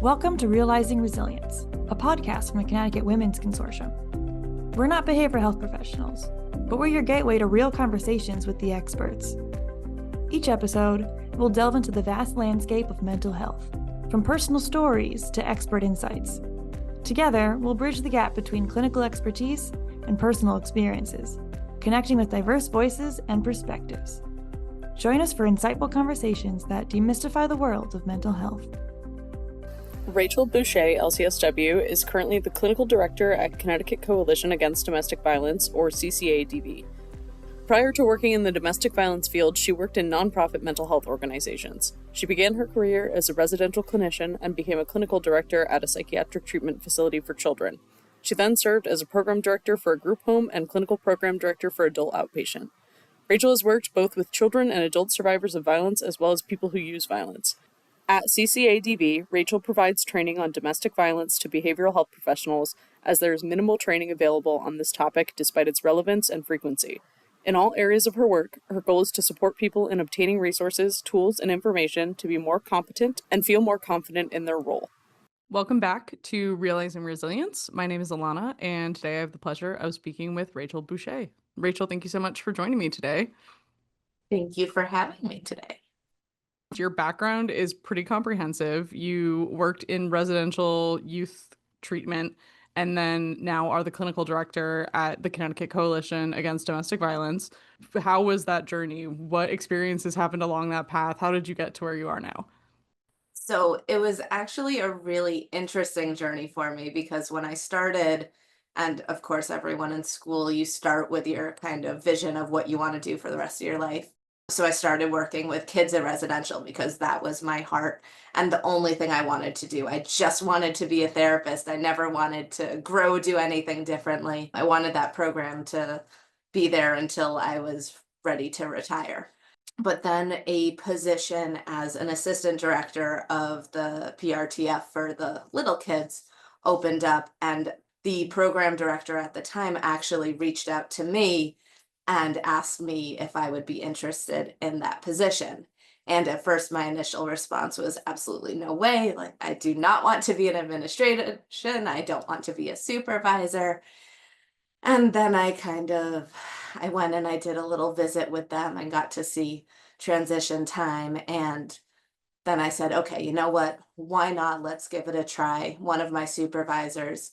Welcome to Realizing Resilience, a podcast from the Connecticut Women's Consortium. We're not behavioral health professionals, but we're your gateway to real conversations with the experts. Each episode, we'll delve into the vast landscape of mental health, from personal stories to expert insights. Together, we'll bridge the gap between clinical expertise and personal experiences, connecting with diverse voices and perspectives. Join us for insightful conversations that demystify the world of mental health. Rachel Boucher, LCSW, is currently the Clinical Director at Connecticut Coalition Against Domestic Violence, or CCADV. Prior to working in the domestic violence field, she worked in nonprofit mental health organizations. She began her career as a residential clinician and became a clinical director at a psychiatric treatment facility for children. She then served as a program director for a group home and clinical program director for adult outpatient. Rachel has worked both with children and adult survivors of violence as well as people who use violence. At CCADV, Rachel provides training on domestic violence to behavioral health professionals, as there is minimal training available on this topic despite its relevance and frequency. In all areas of her work, her goal is to support people in obtaining resources, tools, and information to be more competent and feel more confident in their role. Welcome back to Realizing Resilience. My name is Alana, and today I have the pleasure of speaking with Rachel Boucher. Rachel, thank you so much for joining me today. Thank you for having me today. Your background is pretty comprehensive. You worked in residential youth treatment and then now are the clinical director at the Connecticut Coalition Against Domestic Violence. How was that journey? What experiences happened along that path? How did you get to where you are now? So it was actually a really interesting journey for me because when I started, and of course, everyone in school, you start with your kind of vision of what you want to do for the rest of your life. So I started working with kids in residential because that was my heart and the only thing I wanted to do. I just wanted to be a therapist. I never wanted to grow, do anything differently. I wanted that program to be there until I was ready to retire. But then a position as an assistant director of the PRTF for the little kids opened up, and the program director at the time actually reached out to me and asked me if I would be interested in that position. And at first, my initial response was absolutely no way. Like, I do not want to be an administration. I don't want to be a supervisor. And then I went and I did a little visit with them and got to see transition time. And then I said, okay, you know what? Why not? Let's give it a try. One of my supervisors,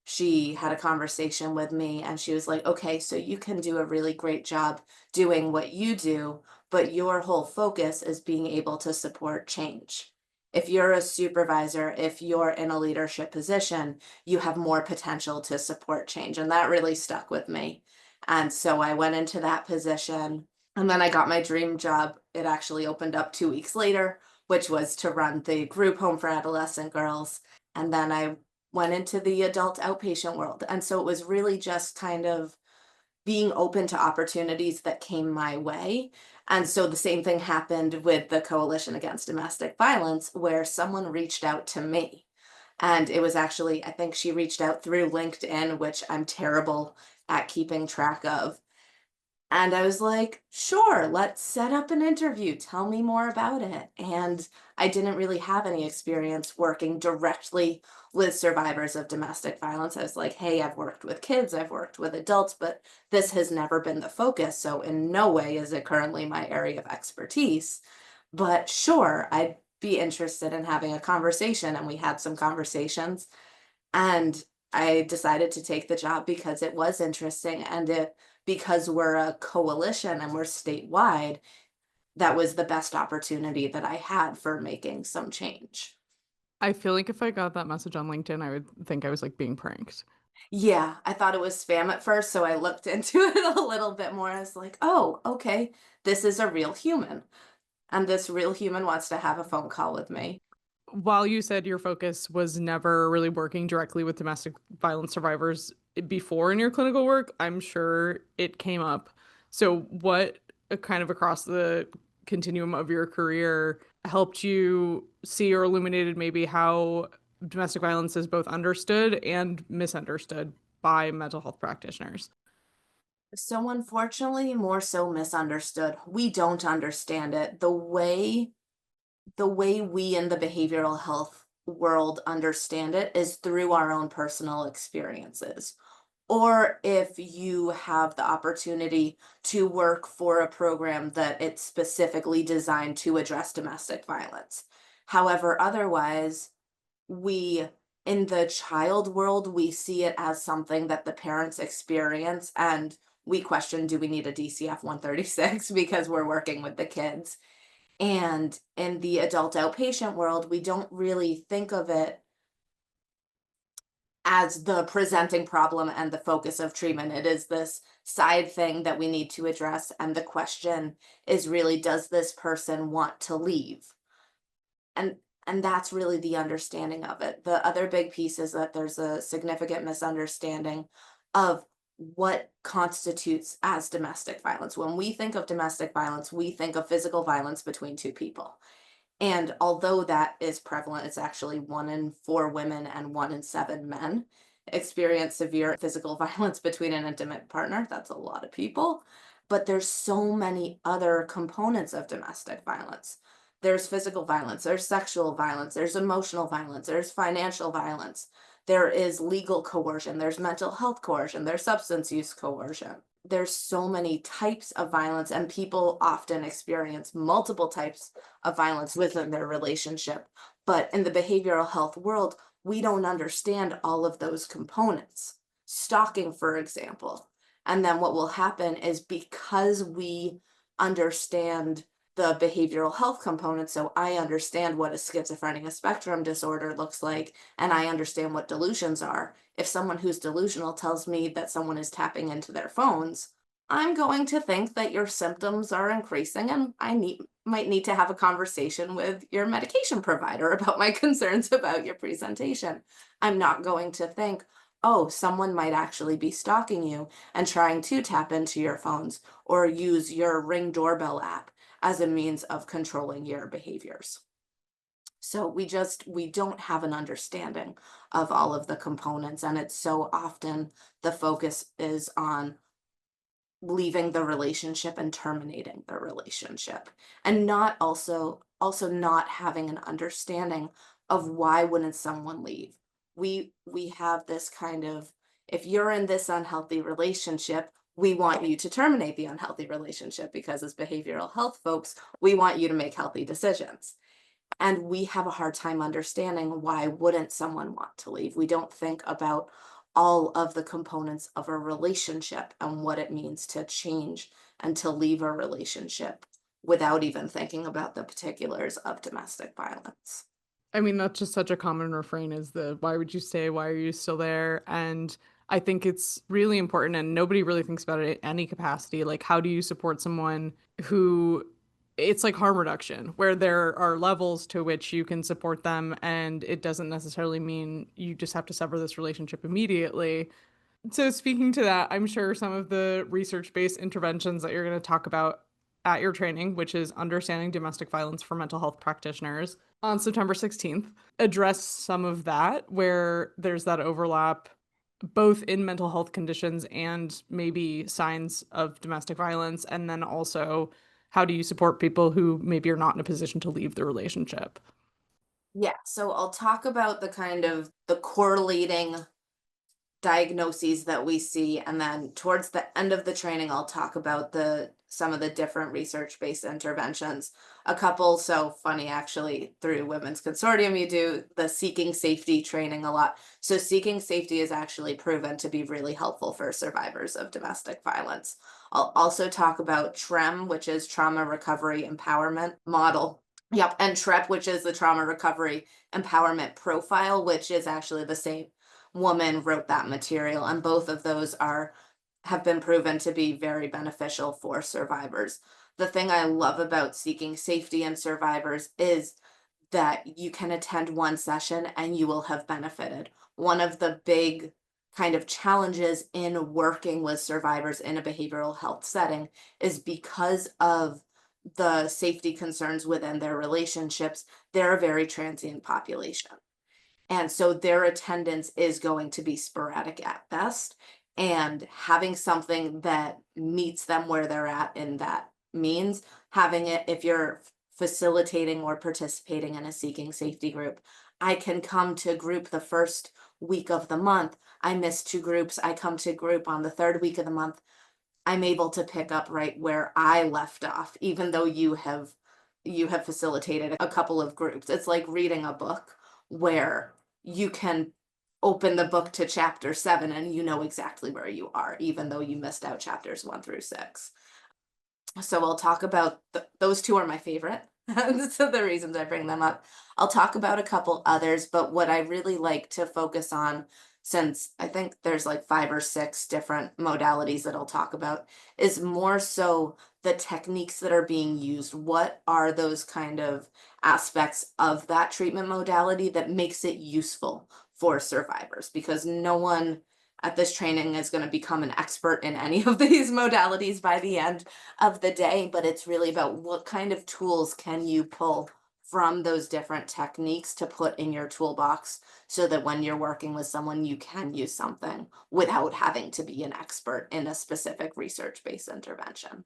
she had a conversation with me and she was like, okay, so you can do a really great job doing what you do, but your whole focus is being able to support change. If you're a supervisor, if you're in a leadership position, you have more potential to support change. And that really stuck with me. And so I went into that position and then I got my dream job. It actually opened up 2 weeks later, which was to run the group home for adolescent girls. And then I went into the adult outpatient world. And so it was really just kind of being open to opportunities that came my way. And so the same thing happened with the Coalition Against Domestic Violence, where someone reached out to me. And it was actually, I think she reached out through LinkedIn, which I'm terrible at keeping track of. And I was like, sure, let's set up an interview. Tell me more about it. And I didn't really have any experience working directly with survivors of domestic violence. I was like, hey, I've worked with kids, I've worked with adults, but this has never been the focus. So in no way is it currently my area of expertise. But sure, I'd be interested in having a conversation. And we had some conversations. And I decided to take the job because it was interesting and because we're a coalition and we're statewide, that was the best opportunity that I had for making some change. I feel like if I got that message on LinkedIn, I would think I was like being pranked. Yeah, I thought it was spam at first, so I looked into it a little bit more. I was like, oh, okay, this is a real human. And this real human wants to have a phone call with me. While you said your focus was never really working directly with domestic violence survivors before in your clinical work, I'm sure it came up. So what kind of across the continuum of your career helped you see or illuminated maybe how domestic violence is both understood and misunderstood by mental health practitioners? So unfortunately, more so misunderstood. We don't understand it. The way we in the behavioral health world understand it is through our own personal experiences. Or if you have the opportunity to work for a program that it's specifically designed to address domestic violence. However, otherwise, we in the child world, we see it as something that the parents experience, and we question, do we need a DCF 136 because we're working with the kids? And in the adult outpatient world, we don't really think of it as the presenting problem and the focus of treatment. It is this side thing that we need to address. And the question is really, does this person want to leave? And and that's really the understanding of it. The other big piece is that there's a significant misunderstanding of what constitutes as domestic violence. When we think of domestic violence, we think of physical violence between two people. And although that is prevalent, it's actually 1 in 4 women and 1 in 7 men experience severe physical violence between an intimate partner. That's a lot of people. But there's so many other components of domestic violence. There's physical violence, there's sexual violence, there's emotional violence, there's financial violence, there is legal coercion, there's mental health coercion, there's substance use coercion. There's so many types of violence, and people often experience multiple types of violence within their relationship. But in the behavioral health world, we don't understand all of those components. Stalking, for example. And then what will happen is, because we understand the behavioral health component, so I understand what a schizophrenia spectrum disorder looks like, and I understand what delusions are. If someone who's delusional tells me that someone is tapping into their phones, I'm going to think that your symptoms are increasing, and might need to have a conversation with your medication provider about my concerns about your presentation. I'm not going to think, oh, someone might actually be stalking you and trying to tap into your phones or use your Ring doorbell app as a means of controlling your behaviors. So we don't have an understanding of all of the components, and it's so often the focus is on leaving the relationship and terminating the relationship, and not also not having an understanding of why wouldn't someone leave. We have this kind of, if you're in this unhealthy relationship, we want you to terminate the unhealthy relationship, because as behavioral health folks, we want you to make healthy decisions. And we have a hard time understanding, why wouldn't someone want to leave? We don't think about all of the components of a relationship and what it means to change and to leave a relationship without even thinking about the particulars of domestic violence. I mean, that's just such a common refrain, is the why would you stay? Why are you still there? And I think it's really important, and nobody really thinks about it in any capacity. Like, how do you support someone who, it's like harm reduction, where there are levels to which you can support them, and it doesn't necessarily mean you just have to sever this relationship immediately. So speaking to that, I'm sure some of the research-based interventions that you're going to talk about at your training, which is Understanding Domestic Violence for Mental Health Practitioners on September 16th, address some of that, where there's that overlap both in mental health conditions and maybe signs of domestic violence, and then also how do you support people who maybe are not in a position to leave the relationship? Yeah, so I'll talk about the kind of the correlating diagnoses that we see, and then towards the end of the training I'll talk about some of the different research-based interventions. A couple, so funny actually, through Women's Consortium you do the seeking safety training a lot. So seeking safety is actually proven to be really helpful for survivors of domestic violence. I'll also talk about TREM, which is Trauma Recovery Empowerment Model. Yep, and TREP, which is the Trauma Recovery Empowerment Profile, which is actually the same woman wrote that material, and both of those have been proven to be very beneficial for survivors. The thing I love about seeking safety in survivors is that you can attend one session and you will have benefited. One of the big kind of challenges in working with survivors in a behavioral health setting is, because of the safety concerns within their relationships, they're a very transient population. And so their attendance is going to be sporadic at best. And having something that meets them where they're at in that means, having it, if you're facilitating or participating in a seeking safety group, I can come to group the first week of the month. I miss 2 groups. I come to group on the 3rd week of the month. I'm able to pick up right where I left off, even though you have facilitated a couple of groups. It's like reading a book where you can open the book to chapter 7 and you know exactly where you are, even though you missed out chapters 1 through 6. So I'll talk about those 2 are my favorite. So the reasons I bring them up. I'll talk about a couple others, but what I really like to focus on, since I think there's like 5 or 6 different modalities that I'll talk about, is more so the techniques that are being used. What are those kind of aspects of that treatment modality that makes it useful for survivors? Because no one at this training is going to become an expert in any of these modalities by the end of the day, but it's really about what kind of tools can you pull from those different techniques to put in your toolbox so that when you're working with someone, you can use something without having to be an expert in a specific research-based intervention.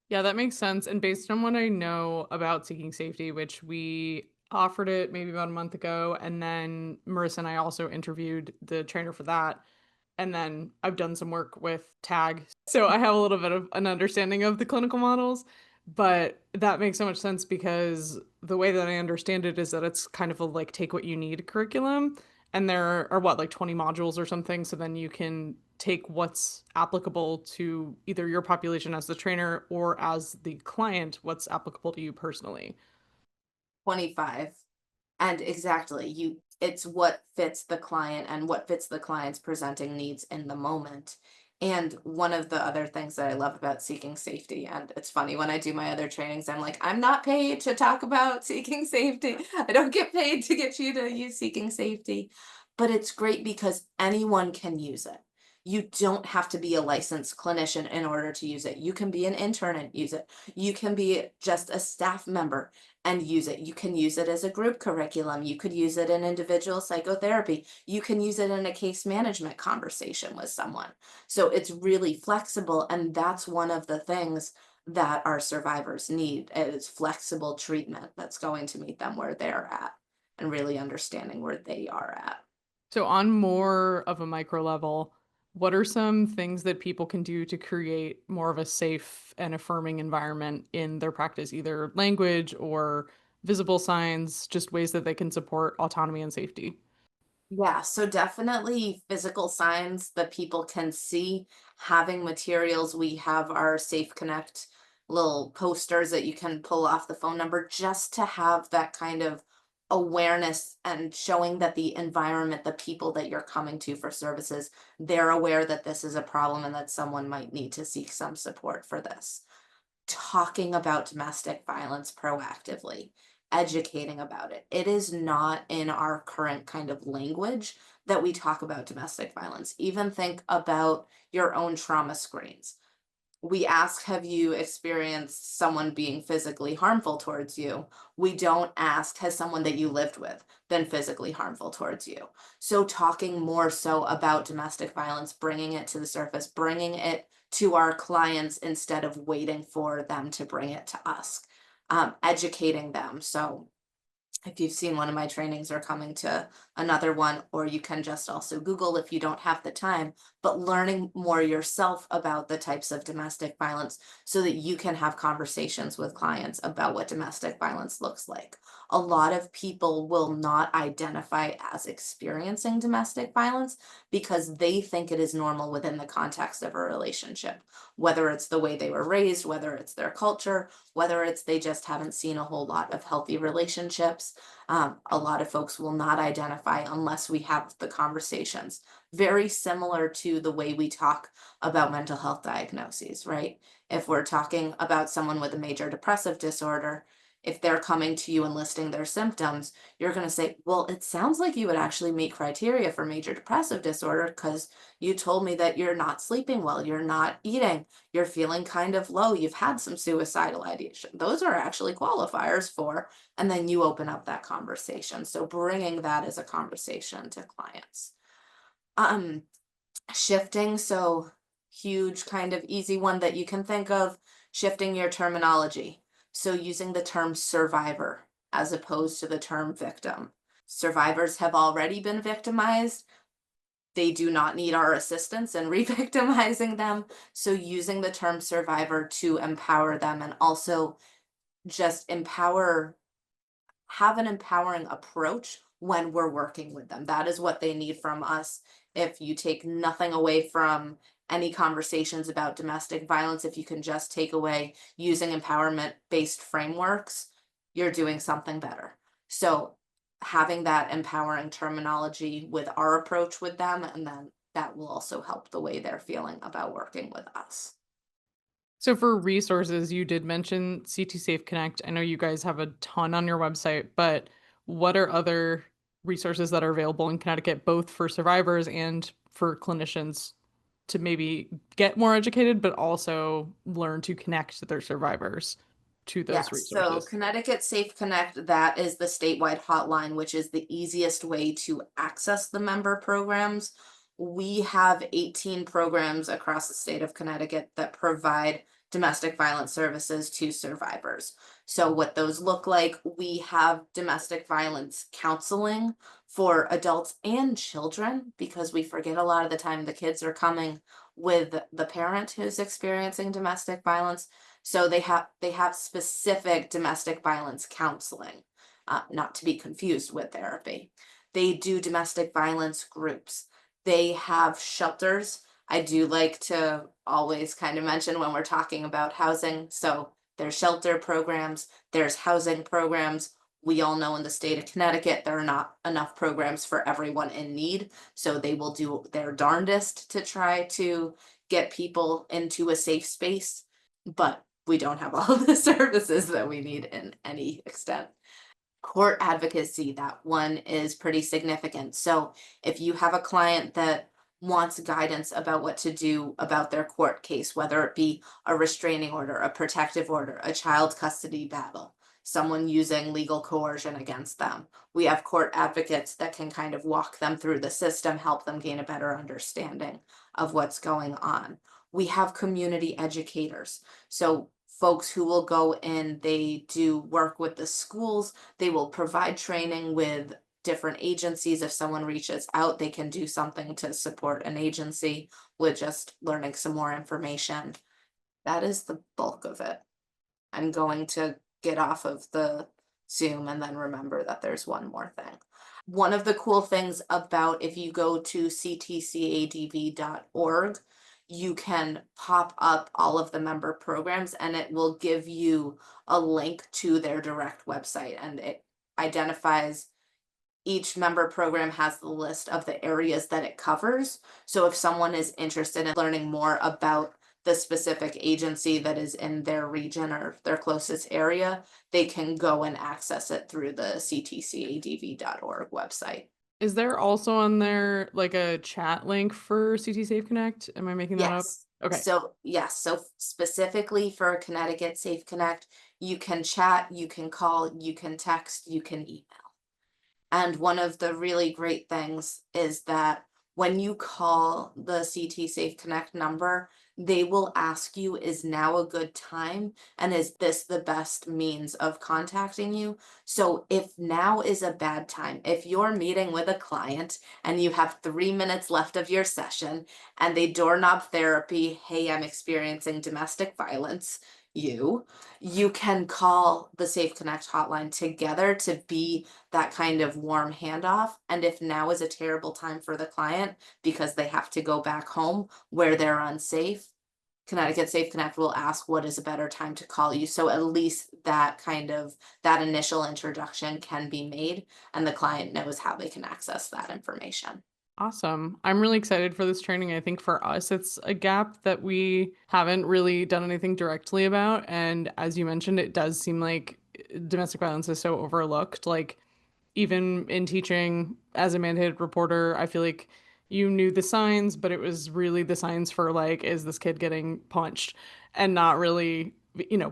Yeah, that makes sense. And based on what I know about Seeking Safety, which we offered it maybe about a month ago, and then Marissa and I also interviewed the trainer for that. And then I've done some work with TAG. So I have a little bit of an understanding of the clinical models, but that makes so much sense because the way that I understand it is that it's kind of a like take what you need curriculum. And there are what, like 20 modules or something. So then you can take what's applicable to either your population as the trainer or as the client, what's applicable to you personally. 25. And exactly, it's what fits the client and what fits the client's presenting needs in the moment. And one of the other things that I love about Seeking Safety, and it's funny when I do my other trainings, I'm like, I'm not paid to talk about Seeking Safety. I don't get paid to get you to use Seeking Safety, but it's great because anyone can use it. You don't have to be a licensed clinician in order to use it. You can be an intern and use it. You can be just a staff member and use it. You can use it as a group curriculum. You could use it in individual psychotherapy. You can use it in a case management conversation with someone. So it's really flexible. And that's one of the things that our survivors need is flexible treatment that's going to meet them where they're at and really understanding where they are at. So, on more of a micro level, what are some things that people can do to create more of a safe and affirming environment in their practice, either language or visible signs, just ways that they can support autonomy and safety? Yeah, so definitely physical signs that people can see, having materials. We have our Safe Connect little posters that you can pull off the phone number just to have that kind of awareness and showing that the environment, the people that you're coming to for services, they're aware that this is a problem and that someone might need to seek some support for this. Talking about domestic violence proactively, educating about it. It is not in our current kind of language that we talk about domestic violence. Even think about your own trauma screens. We ask, have you experienced someone being physically harmful towards you? We don't ask, has someone that you lived with been physically harmful towards you? So talking more so about domestic violence, bringing it to the surface, bringing it to our clients instead of waiting for them to bring it to us, educating them. So if you've seen one of my trainings or coming to another one, or you can just also Google if you don't have the time, but learning more yourself about the types of domestic violence so that you can have conversations with clients about what domestic violence looks like. A lot of people will not identify as experiencing domestic violence because they think it is normal within the context of a relationship, whether it's the way they were raised, whether it's their culture, whether it's they just haven't seen a whole lot of healthy relationships. A lot of folks will not identify unless we have the conversations. Very similar to the way we talk about mental health diagnoses, right? If we're talking about someone with a major depressive disorder, if they're coming to you and listing their symptoms, you're going to say, well, it sounds like you would actually meet criteria for major depressive disorder because you told me that you're not sleeping well, you're not eating, you're feeling kind of low, you've had some suicidal ideation. Those are actually qualifiers for, and then you open up that conversation. So bringing that as a conversation to clients. Um, Shifting, so huge kind of easy one that you can think of, shifting your terminology. So using the term survivor as opposed to the term victim. survivors have already been victimized. They do not need our assistance in re-victimizing them. So using the term survivor to empower them, and also just have an empowering approach when we're working with them. That is what they need from us. If you take nothing away from any conversations about domestic violence, if you can just take away using empowerment-based frameworks, you're doing something better. So having that empowering terminology with our approach with them, and then that will also help the way they're feeling about working with us. So for resources, you did mention CT Safe Connect. I know you guys have a ton on your website, but what are other resources that are available in Connecticut, both for survivors and for clinicians to maybe get more educated, but also learn to connect their survivors to those Yes, so resources? Connecticut Safe Connect, that is the statewide hotline, which is the easiest way to access the member programs. We have 18 programs across the state of Connecticut that provide domestic violence services to survivors. So what those look like, we have domestic violence counseling for adults and children, because we forget a lot of the time the kids are coming with the parent who's experiencing domestic violence. So they have specific domestic violence counseling, not to be confused with therapy. They do domestic violence groups. They have shelters. I do like to always kind of mention when we're talking about housing. So there's shelter programs, there's housing programs. We all know in the state of Connecticut, there are not enough programs for everyone in need. So they will do their darndest to try to get people into a safe space. But we don't have all of the services that we need in any extent. Court advocacy, that one is pretty significant. So if you have a client that wants guidance about what to do about their court case, whether it be a restraining order, a protective order, a child custody battle, someone using legal coercion against them, we have court advocates that can kind of walk them through the system, help them gain a better understanding of what's going on. We have community educators. So folks who will go in, they do work with the schools, they will provide training with different agencies. If someone reaches out, they can do something to support an agency with just learning some more information. That is the bulk of it. I'm going to get off of the Zoom and then remember that there's one more thing. One of the cool things about, if you go to ctcadv.org, you can pop up all of the member programs and it will give you a link to their direct website, and it identifies each member program has the list of the areas that it covers. So if someone is interested in learning more about the specific agency that is in their region or their closest area, they can go and access it through the ctcadv.org website. Is there also on there like a chat link for CT Safe Connect? Am I making that up? Yes. Okay. So yes, so specifically for Connecticut Safe Connect, you can chat, you can call, you can text, you can email. And one of the really great things is that when you call the CT Safe Connect number, they will ask you, is now a good time? And is this the best means of contacting you? So if now is a bad time, if you're meeting with a client and you have 3 minutes left of your session and they doorknob therapy, hey, I'm experiencing domestic violence, you can call the Safe Connect hotline together to be that kind of warm handoff. And if now is a terrible time for the client because they have to go back home where they're unsafe, Connecticut Safe Connect will ask what is a better time to call you. So at least that initial introduction can be made and the client knows how they can access that information. Awesome. I'm really excited for this training. I think for us, it's a gap that we haven't really done anything directly about. And as you mentioned, it does seem like domestic violence is so overlooked. Like, even in teaching as a mandated reporter, I feel like you knew the signs, but it was really the signs for like, is this kid getting punched? And not really,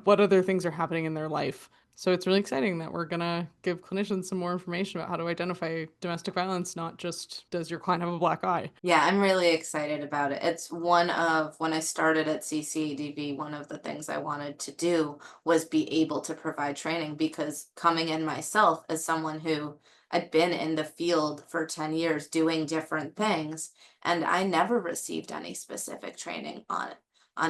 what other things are happening in their life. So it's really exciting that we're going to give clinicians some more information about how to identify domestic violence, not just does your client have a black eye. Yeah, I'm really excited about it. It's one of, when I started at CCADV, one of the things I wanted to do was be able to provide training, because coming in myself as someone who had been in the field for 10 years doing different things, and I never received any specific training on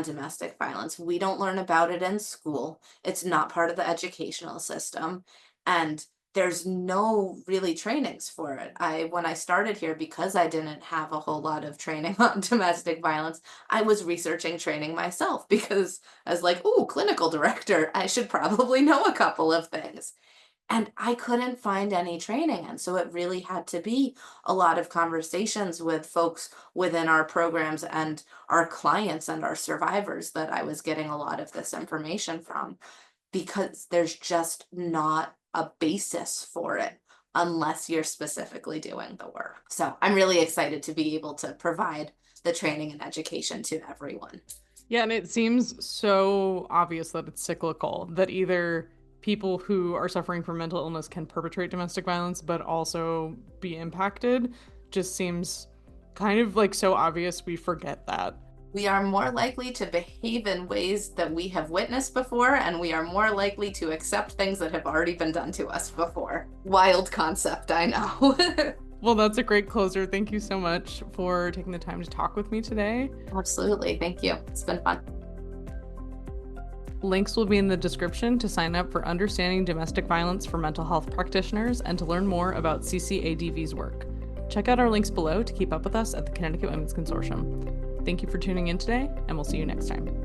domestic violence. We don't learn about it in school. It's not part of the educational system. And there's no really trainings for it. When I started here, because I didn't have a whole lot of training on domestic violence, I was researching training myself, because I was like, "Ooh, clinical director, I should probably know a couple of things." And I couldn't find any training. And so it really had to be a lot of conversations with folks within our programs and our clients and our survivors that I was getting a lot of this information from, because there's just not a basis for it unless you're specifically doing the work. So I'm really excited to be able to provide the training and education to everyone. Yeah, and it seems so obvious that it's cyclical, that either people who are suffering from mental illness can perpetrate domestic violence but also be impacted. Just seems kind of like so obvious we forget that. We are more likely to behave in ways that we have witnessed before, and we are more likely to accept things that have already been done to us before. Wild concept, I know. Well, that's a great closer. Thank you so much for taking the time to talk with me today. Absolutely. Thank you. It's been fun. Links will be in the description to sign up for Understanding Domestic Violence for Mental Health Practitioners and to learn more about CCADV's work. Check out our links below to keep up with us at the Connecticut Women's Consortium. Thank you for tuning in today, and we'll see you next time.